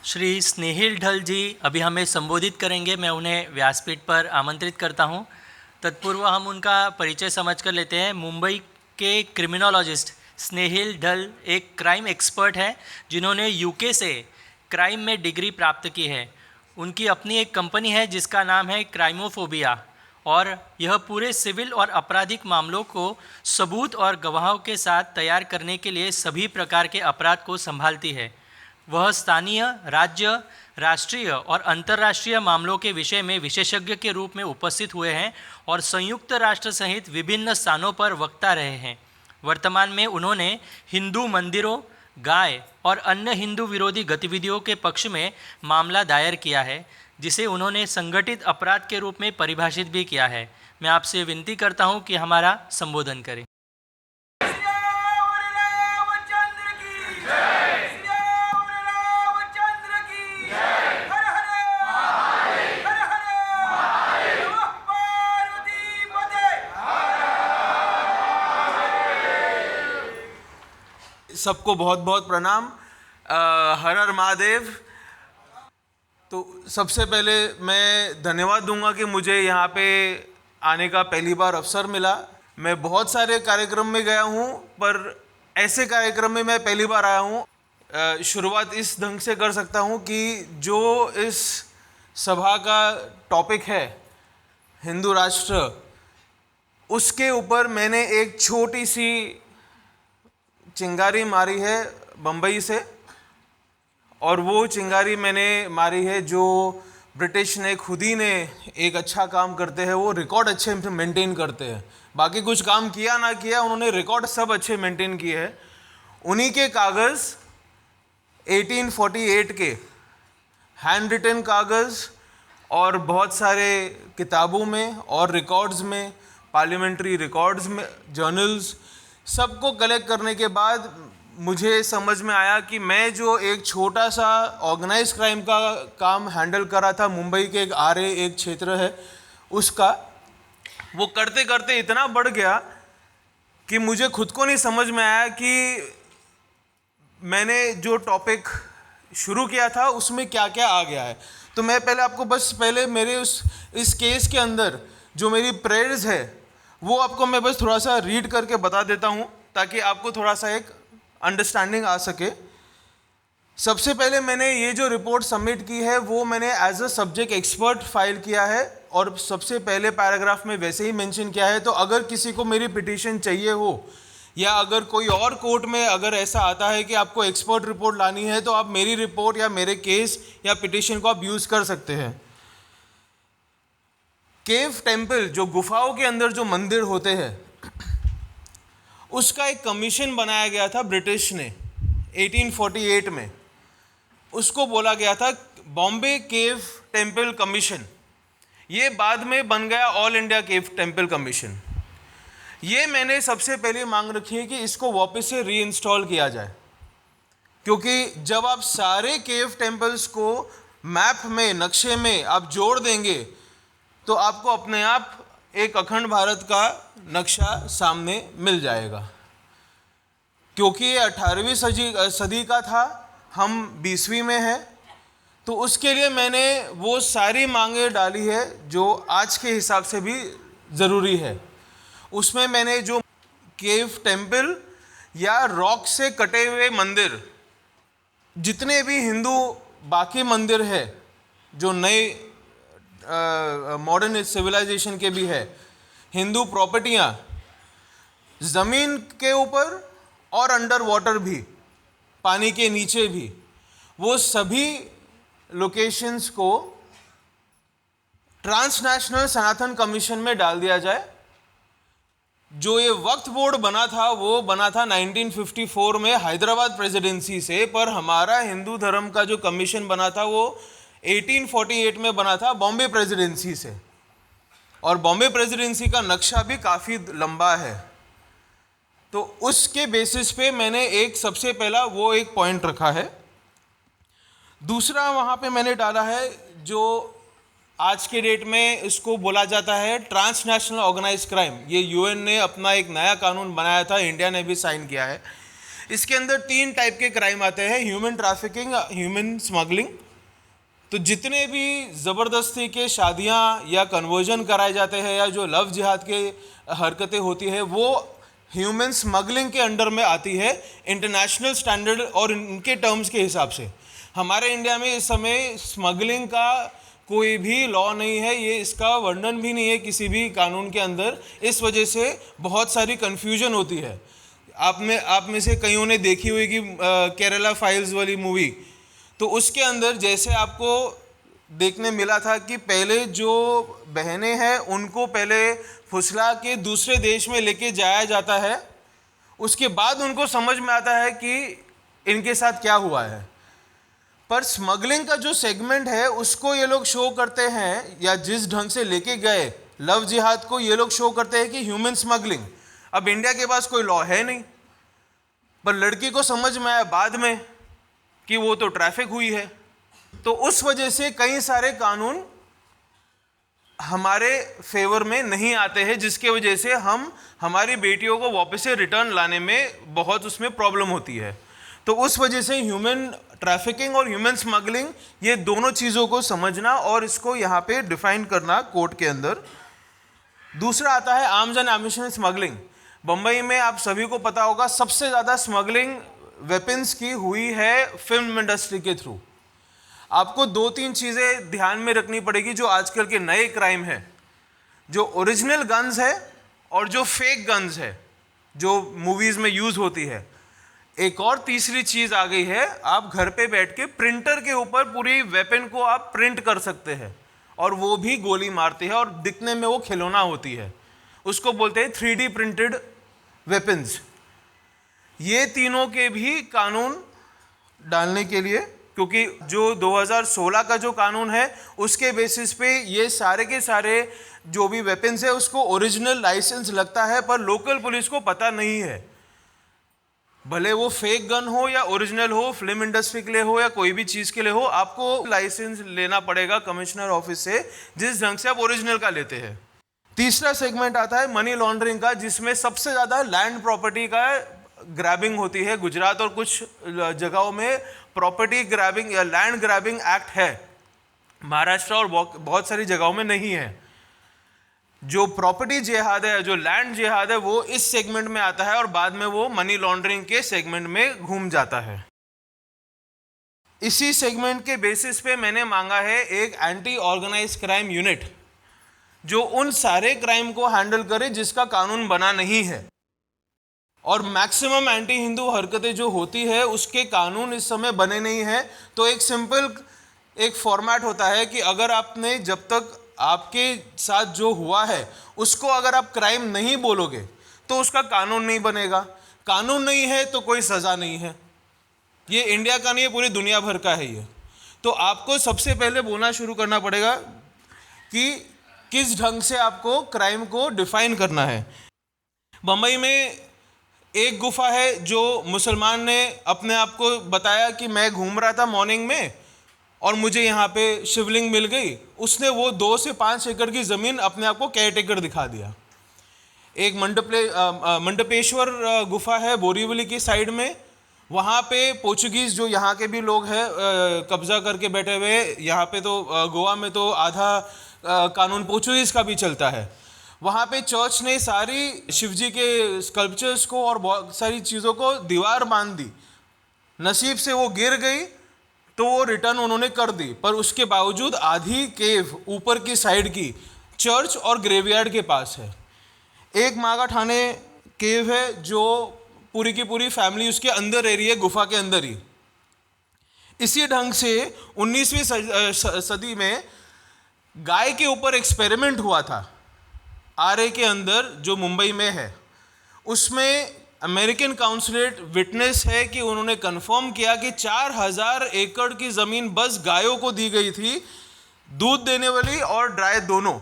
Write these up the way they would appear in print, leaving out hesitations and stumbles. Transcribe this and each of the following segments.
श्री स्नेहिल ढल जी अभी हमें संबोधित करेंगे। मैं उन्हें व्यासपीठ पर आमंत्रित करता हूं। तत्पूर्व हम उनका परिचय समझ कर लेते हैं। मुंबई के क्रिमिनोलॉजिस्ट स्नेहिल ढल एक क्राइम एक्सपर्ट हैं जिन्होंने यूके से क्राइम में डिग्री प्राप्त की है। उनकी अपनी एक कंपनी है जिसका नाम है क्राइमोफोबिया, और यह पूरे सिविल और आपराधिक मामलों को सबूत और गवाहों के साथ तैयार करने के लिए सभी प्रकार के अपराध को संभालती है। वह स्थानीय, राज्य, राष्ट्रीय और अंतर्राष्ट्रीय मामलों के विषय में विशेषज्ञ के रूप में उपस्थित हुए हैं और संयुक्त राष्ट्र सहित विभिन्न स्थानों पर वक्ता रहे हैं। वर्तमान में उन्होंने हिंदू मंदिरों, गाय और अन्य हिंदू विरोधी गतिविधियों के पक्ष में मामला दायर किया है, जिसे उन्होंने संगठित अपराध के रूप में परिभाषित भी किया है। मैं आपसे विनती करता हूं कि हमारा संबोधन करें। सबको बहुत बहुत प्रणाम। हर हर महादेव। तो सबसे पहले मैं धन्यवाद दूंगा कि मुझे यहाँ पे आने का पहली बार अवसर मिला। मैं बहुत सारे कार्यक्रम में गया हूँ, पर ऐसे कार्यक्रम में मैं पहली बार आया हूँ। शुरुआत इस ढंग से कर सकता हूँ कि जो इस सभा का टॉपिक है हिंदू राष्ट्र, उसके ऊपर मैंने एक छोटी सी चिंगारी मारी है बम्बई से, और वो चिंगारी मैंने मारी है जो ब्रिटिश ने खुद ही ने एक अच्छा काम करते हैं, वो रिकॉर्ड अच्छे मेंटेन करते हैं। बाकी कुछ काम किया ना किया, उन्होंने रिकॉर्ड सब अच्छे मेंटेन किए हैं। उन्हीं के कागज़ 1848 के हैंड रिटन कागज़ और बहुत सारे किताबों में और रिकॉर्ड्स में, पार्लियामेंट्री रिकॉर्ड्स में, जर्नल्स, सबको कलेक्ट करने के बाद मुझे समझ में आया कि मैं जो एक छोटा सा ऑर्गेनाइज क्राइम का काम हैंडल कर रहा था, मुंबई के एक आरे एक क्षेत्र है उसका, वो करते करते इतना बढ़ गया कि मुझे खुद को नहीं समझ में आया कि मैंने जो टॉपिक शुरू किया था उसमें क्या क्या आ गया है। तो मैं पहले आपको बस पहले मेरे इस केस के अंदर जो मेरी प्रेयर्स है वो आपको मैं बस थोड़ा सा रीड करके बता देता हूँ, ताकि आपको थोड़ा सा एक अंडरस्टैंडिंग आ सके। सबसे पहले मैंने ये जो रिपोर्ट सबमिट की है वो मैंने as a subject expert file किया है, और सबसे पहले पैराग्राफ में वैसे ही मेंशन किया है। तो अगर किसी को मेरी पिटीशन चाहिए हो, या अगर कोई और कोर्ट में अगर ऐसा आता है कि आपको एक्सपर्ट रिपोर्ट लानी है, तो आप मेरी रिपोर्ट या मेरे केस या पिटीशन को आप यूज़ कर सकते हैं। केव टेम्पल, जो गुफाओं के अंदर जो मंदिर होते हैं, उसका एक कमीशन बनाया गया था ब्रिटिश ने 1848 में। उसको बोला गया था बॉम्बे केव टेम्पल कमीशन। ये बाद में बन गया all India cave temple commission. ये मैंने सबसे पहले मांग रखी है कि इसको वापस से रीइंस्टॉल किया जाए, क्योंकि जब आप सारे केव टेम्पल्स को मैप में, नक्शे में आप जोड़ देंगे तो आपको अपने आप एक अखंड भारत का नक्शा सामने मिल जाएगा। क्योंकि ये 18वीं सदी का था, हम 20वीं में हैं, तो उसके लिए मैंने वो सारी मांगे डाली है जो आज के हिसाब से भी ज़रूरी है। उसमें मैंने जो केव टेम्पल या रॉक से कटे हुए मंदिर, जितने भी हिंदू बाकी मंदिर है जो नए मॉडर्न सिविलाइजेशन के भी है, हिंदू प्रॉपर्टियाँ ज़मीन के ऊपर और अंडर वाटर भी, पानी के नीचे भी, वो सभी लोकेशंस को ट्रांसनेशनल सनातन कमीशन में डाल दिया जाए। जो ये वक्फ बोर्ड बना था वो बना था 1954 में हैदराबाद प्रेसिडेंसी से, पर हमारा हिंदू धर्म का जो कमीशन बना था वो 1848 में बना था बॉम्बे प्रेसिडेंसी से, और बॉम्बे प्रेसिडेंसी का नक्शा भी काफ़ी लंबा है। तो उसके बेसिस पे मैंने एक सबसे पहला वो एक पॉइंट रखा है। दूसरा वहाँ पे मैंने डाला है जो आज के डेट में इसको बोला जाता है ट्रांसनेशनल ऑर्गेनाइज क्राइम। ये यूएन ने अपना एक नया कानून बनाया था, इंडिया ने भी साइन किया है। इसके अंदर 3 टाइप के क्राइम आते हैं, ह्यूमन ट्रैफिकिंग, ह्यूमन स्मगलिंग। तो जितने भी ज़बरदस्ती के शादियां या कन्वर्जन कराए जाते हैं या जो लव जिहाद के हरकतें होती है वो ह्यूमन स्मगलिंग के अंडर में आती है, इंटरनेशनल स्टैंडर्ड और इनके टर्म्स के हिसाब से। हमारे इंडिया में इस समय स्मगलिंग का कोई भी लॉ नहीं है, ये इसका वर्णन भी नहीं है किसी भी कानून के अंदर। इस वजह से बहुत सारी कन्फ्यूजन होती है। आप में से कईयों ने देखी हुई कि केरला फाइल्स वाली मूवी, तो उसके अंदर जैसे आपको देखने मिला था कि पहले जो बहनें हैं उनको पहले फुसला के दूसरे देश में लेके जाया जाता है, उसके बाद उनको समझ में आता है कि इनके साथ क्या हुआ है। पर स्मगलिंग का जो सेगमेंट है उसको ये लोग शो करते हैं, या जिस ढंग से लेके गए लव जिहाद को ये लोग शो करते हैं कि ह्यूमन स्मगलिंग। अब इंडिया के पास कोई लॉ है नहीं, पर लड़की को समझ में आया बाद में कि वो तो ट्रैफिक हुई है। तो उस वजह से कई सारे कानून हमारे फेवर में नहीं आते हैं, जिसके वजह से हम हमारी बेटियों को वापस से रिटर्न लाने में बहुत उसमें प्रॉब्लम होती है। तो उस वजह से ह्यूमन ट्रैफिकिंग और ह्यूमन स्मगलिंग, ये दोनों चीज़ों को समझना और इसको यहाँ पे डिफाइन करना कोर्ट के अंदर। दूसरा आता है arms and ammunition smuggling. Bombay में आप सभी को पता होगा सबसे ज़्यादा स्मगलिंग वेपन्स की हुई है फिल्म इंडस्ट्री के थ्रू। आपको 2-3 चीज़ें ध्यान में रखनी पड़ेगी जो आजकल के नए क्राइम है, जो ओरिजिनल गन्स है और जो फेक गन्स है जो मूवीज़ में यूज़ होती है। एक और तीसरी चीज़ आ गई है, आप घर पे बैठ के प्रिंटर के ऊपर पूरी वेपन को आप प्रिंट कर सकते हैं और वो भी गोली मारती है और दिखने में वो खिलौना होती है, उसको बोलते हैं 3D प्रिंटेड वेपन्स। ये तीनों के भी कानून डालने के लिए, क्योंकि जो 2016 का जो कानून है उसके बेसिस पे ये सारे के सारे जो भी वेपन्स है उसको ओरिजिनल लाइसेंस लगता है, पर लोकल पुलिस को पता नहीं है। भले वो फेक गन हो या ओरिजिनल हो, फिल्म इंडस्ट्री के लिए हो या कोई भी चीज़ के लिए हो, आपको लाइसेंस लेना पड़ेगा कमिश्नर ऑफिस से, जिस ढंग से आप ओरिजिनल का लेते हैं। तीसरा सेगमेंट आता है मनी लॉन्ड्रिंग का, जिसमें सबसे ज़्यादा लैंड प्रॉपर्टी का ग्रैबिंग होती है। गुजरात और कुछ जगहों में प्रॉपर्टी ग्रैबिंग या लैंड ग्रैबिंग एक्ट है, महाराष्ट्र और बहुत सारी जगहों में नहीं है। जो प्रॉपर्टी जिहाद है, जो लैंड जिहाद है, वो इस सेगमेंट में आता है और बाद में वो मनी लॉन्ड्रिंग के सेगमेंट में घूम जाता है। इसी सेगमेंट के बेसिस पे मैंने मांगा है एक एंटी ऑर्गेनाइज्ड क्राइम यूनिट, जो उन सारे क्राइम को हैंडल करे जिसका कानून बना नहीं है। और मैक्सिमम एंटी हिंदू हरकतें जो होती है उसके कानून इस समय बने नहीं हैं। तो एक सिंपल एक फॉर्मेट होता है कि अगर आपने, जब तक आपके साथ जो हुआ है उसको अगर आप क्राइम नहीं बोलोगे तो उसका कानून नहीं बनेगा। कानून नहीं है तो कोई सज़ा नहीं है। ये इंडिया का नहीं है, पूरी दुनिया भर का है ये। तो आपको सबसे पहले बोलना शुरू करना पड़ेगा कि किस ढंग से आपको क्राइम को डिफाइन करना है। बम्बई में एक गुफा है जो मुसलमान ने अपने आप को बताया कि मैं घूम रहा था मॉर्निंग में और मुझे यहाँ पे शिवलिंग मिल गई। उसने वो 2 से 5 एकड़ की ज़मीन अपने आप को केयरटेकर दिखा दिया। एक मंडपेश्वर गुफा है बोरीवली की साइड में, वहाँ पे पोर्चुगीज़ जो यहाँ के भी लोग हैं कब्ज़ा करके बैठे हुए। यहाँ पे तो गोवा में तो आधा कानून पोर्चुगीज़ का भी चलता है। वहाँ पे चर्च ने सारी शिवजी के स्कल्पचर्स को और बहुत सारी चीज़ों को दीवार बांध दी। नसीब से वो गिर गई तो वो रिटर्न उन्होंने कर दी, पर उसके बावजूद आधी केव ऊपर की साइड की चर्च और ग्रेवयार्ड के पास है। एक मागा ठाणे केव है जो पूरी की पूरी फैमिली उसके अंदर रह रही है, गुफा के अंदर ही। इसी ढंग से 19वीं सदी में गाय के ऊपर एक्सपेरिमेंट हुआ था आरए के अंदर, जो मुंबई में है। उसमें अमेरिकन काउंसलेट विटनेस है कि उन्होंने कंफर्म किया कि 4000 एकड़ की ज़मीन बस गायों को दी गई थी, दूध देने वाली और ड्राई दोनों।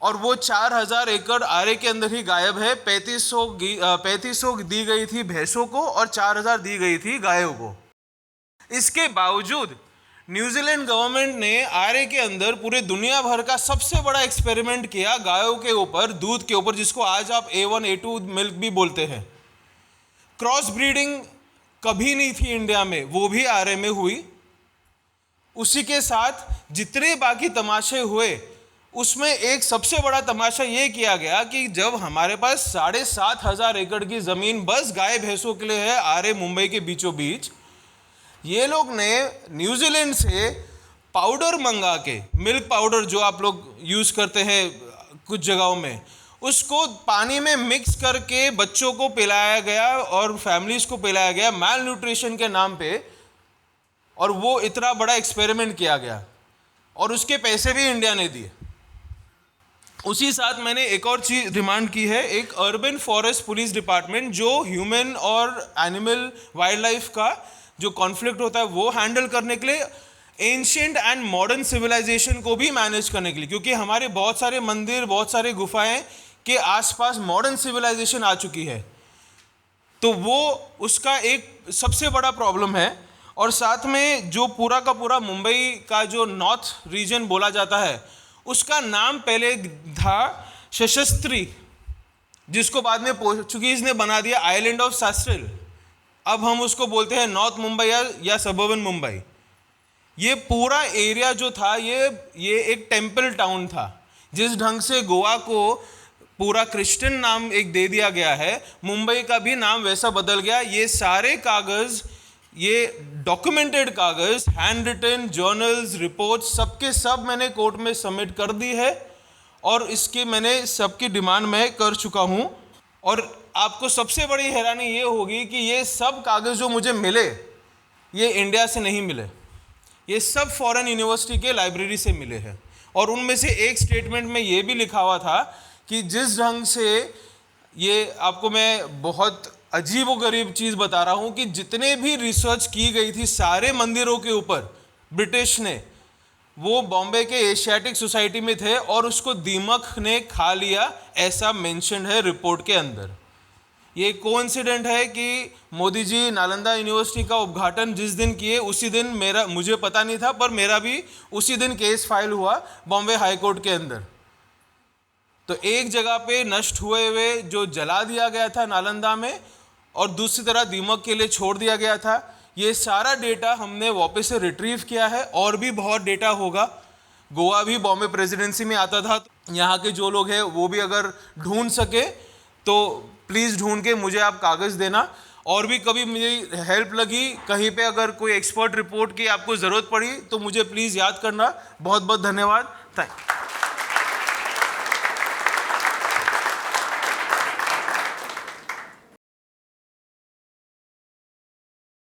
और वो 4000 एकड़ आरए के अंदर ही गायब है। 3500 दी गई थी भैंसों को और 4000 दी गई थी गायों को। इसके बावजूद न्यूजीलैंड गवर्नमेंट ने आरए के अंदर पूरे दुनिया भर का सबसे बड़ा एक्सपेरिमेंट किया गायों के ऊपर, दूध के ऊपर, जिसको आज आप A1 A2 मिल्क भी बोलते हैं। क्रॉस ब्रीडिंग कभी नहीं थी इंडिया में, वो भी आरए में हुई। उसी के साथ जितने बाकी तमाशे हुए उसमें एक सबसे बड़ा तमाशा ये किया गया कि जब हमारे पास 7,500 एकड़ की ज़मीन बस गाय भैंसों के लिए है आरए मुंबई के बीचों बीच, ये लोग ने न्यूजीलैंड से पाउडर मंगा के, मिल्क पाउडर जो आप लोग यूज़ करते हैं कुछ जगहों में, उसको पानी में मिक्स करके बच्चों को पिलाया गया और फैमिलीज़ को पिलाया गया मैल न्यूट्रिशन के नाम पे। और वो इतना बड़ा एक्सपेरिमेंट किया गया और उसके पैसे भी इंडिया ने दिए। उसी साथ मैंने एक और चीज़ डिमांड की है, एक अर्बन फॉरेस्ट पुलिस डिपार्टमेंट जो ह्यूमन और एनिमल वाइल्ड लाइफ का जो कॉन्फ्लिक्ट होता है वो हैंडल करने के लिए, एंशिएंट एंड मॉडर्न सिविलाइजेशन को भी मैनेज करने के लिए, क्योंकि हमारे बहुत सारे मंदिर, बहुत सारे गुफाएं के आसपास मॉडर्न सिविलाइजेशन आ चुकी है, तो वो उसका एक सबसे बड़ा प्रॉब्लम है। और साथ में जो पूरा का पूरा मुंबई का जो नॉर्थ रीजन बोला जाता है, उसका नाम पहले था शशस्त्री, जिसको बाद में पोर्चुगीज़ ने बना दिया आइलैंड ऑफ सास्ट्रेल। अब हम उसको बोलते हैं नॉर्थ मुंबई या सबर्बन मुंबई। ये पूरा एरिया जो था ये एक टेम्पल टाउन था। जिस ढंग से गोवा को पूरा क्रिश्चियन नाम एक दे दिया गया है, मुंबई का भी नाम वैसा बदल गया। ये सारे कागज़, ये डॉक्यूमेंटेड कागज़, हैंड रिटन जर्नल्स, रिपोर्ट्स, सबके सब मैंने कोर्ट में सबमिट कर दी है और इसकी मैंने सबकी डिमांड मैं कर चुका हूँ। और आपको सबसे बड़ी हैरानी ये होगी कि ये सब कागज़ जो मुझे मिले, ये इंडिया से नहीं मिले, ये सब फॉरेन यूनिवर्सिटी के लाइब्रेरी से मिले हैं। और उनमें से एक स्टेटमेंट में ये भी लिखा हुआ था कि जिस ढंग से, ये आपको मैं बहुत अजीब व गरीब चीज़ बता रहा हूँ, कि जितने भी रिसर्च की गई थी सारे मंदिरों के ऊपर ब्रिटिश ने, वो बॉम्बे के एशियाटिक सोसाइटी में थे और उसको दीमक ने खा लिया, ऐसा मेंशन है रिपोर्ट के अंदर। ये कोइंसिडेंट है कि मोदी जी नालंदा यूनिवर्सिटी का उद्घाटन जिस दिन किए उसी दिन मुझे पता नहीं था, पर मेरा भी उसी दिन केस फाइल हुआ बॉम्बे हाई कोर्ट के अंदर। तो एक जगह पे नष्ट हुए जो जला दिया गया था नालंदा में, और दूसरी तरह दीमक के लिए छोड़ दिया गया था। ये सारा डेटा हमने वापस से रिट्रीव किया है और भी बहुत डेटा होगा। गोवा भी बॉम्बे प्रेसिडेंसी में आता था, यहाँ के जो लोग हैं वो भी अगर ढूंढ सके तो प्लीज़ ढूंढ के मुझे आप कागज़ देना। और भी कभी मुझे हेल्प लगी कहीं पे, अगर कोई एक्सपर्ट रिपोर्ट की आपको ज़रूरत पड़ी तो मुझे प्लीज़ याद करना। बहुत बहुत धन्यवाद। थैंक